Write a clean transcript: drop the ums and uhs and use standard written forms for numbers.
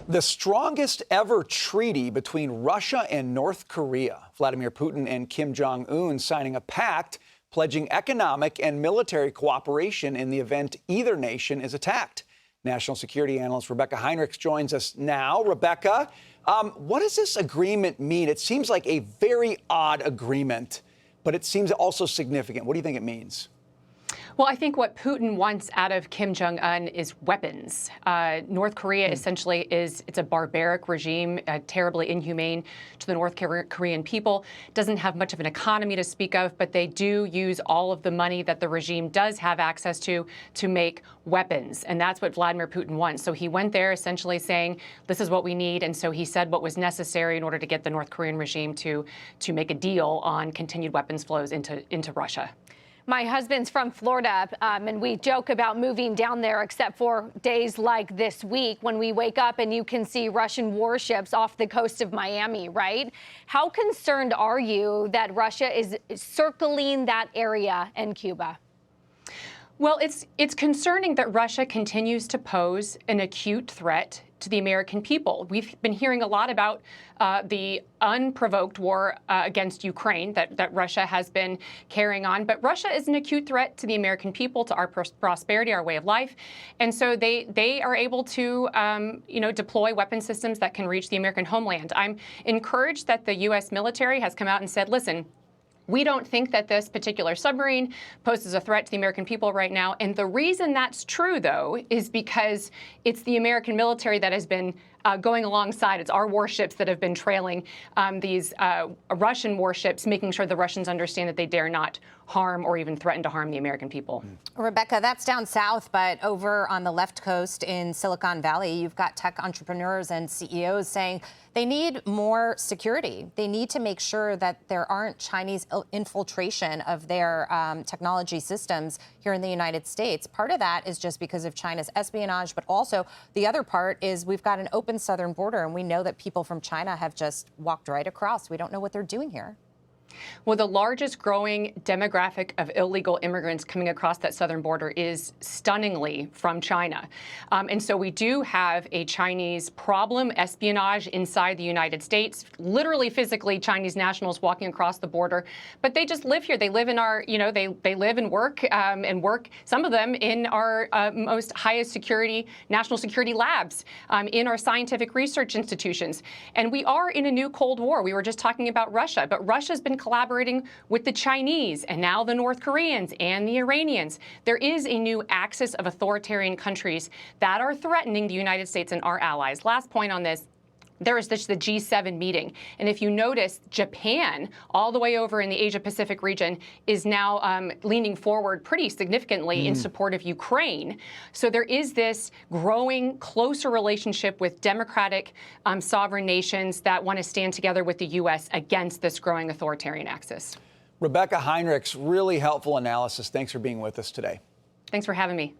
The strongest ever treaty between Russia and North Korea. Vladimir Putin and Kim Jong-un signing a pact pledging economic and military cooperation in the event either nation is attacked. National security analyst Rebeccah Heinrichs joins us now. Rebeccah, what does this agreement mean? It seems like a very odd agreement, but it seems also significant. What do you think it means? Well, I think what Putin wants out of Kim Jong-un is weapons. North Korea essentially it's a barbaric regime, terribly inhumane to the North Korean people. Doesn't have much of an economy to speak of, but they do use all of the money that the regime does have access to make weapons. And that's what Vladimir Putin wants. So he went there essentially saying, this is what we need. And so he said what was necessary in order to get the North Korean regime to make a deal on continued weapons flows into Russia. My husband's from Florida, and we joke about moving down there, except for days like this week when we wake up and you can see Russian warships off the coast of Miami, right? How concerned are you that Russia is circling that area in Cuba? Well, it's concerning that Russia continues to pose an acute threat to the American people. We've been hearing a lot about the unprovoked war against Ukraine that Russia has been carrying on. But Russia is an acute threat to the American people, to our prosperity, our way of life. And so they are able to, deploy weapon systems that can reach the American homeland. I'm encouraged that the U.S. military has come out and said, listen, we don't think that this particular submarine poses a threat to the American people right now. And the reason that's true, though, is because it's the American military that has been going alongside. It's our warships that have been trailing these Russian warships, making sure the Russians understand that they dare not harm or even threaten to harm the American people. Rebeccah, that's down south, but over on the left coast in Silicon Valley, you've got tech entrepreneurs and CEOs saying they need more security. They need to make sure that there aren't Chinese infiltration of their technology systems here in the United States. Part of that is just because of China's espionage, but also the other part is we've got an open southern border, and we know that people from China have just walked right across. We don't know what they're doing here. Well, the largest growing demographic of illegal immigrants coming across that southern border is stunningly from China. And so we do have a Chinese problem, espionage inside the United States, literally physically Chinese nationals walking across the border. But they just live here. They live in our, they live and work, some of them in our most highest security, national security labs, in our scientific research institutions. And we are in a new Cold War. We were just talking about Russia, but Russia's been collaborating with the Chinese and now the North Koreans and the Iranians. There is a new axis of authoritarian countries that are threatening the United States and our allies. Last point on this. There is the G7 meeting. And if you notice, Japan, all the way over in the Asia-Pacific region, is now leaning forward pretty significantly in support of Ukraine. So there is this growing, closer relationship with democratic sovereign nations that want to stand together with the U.S. against this growing authoritarian axis. Rebeccah Heinrichs, really helpful analysis. Thanks for being with us today. Thanks for having me.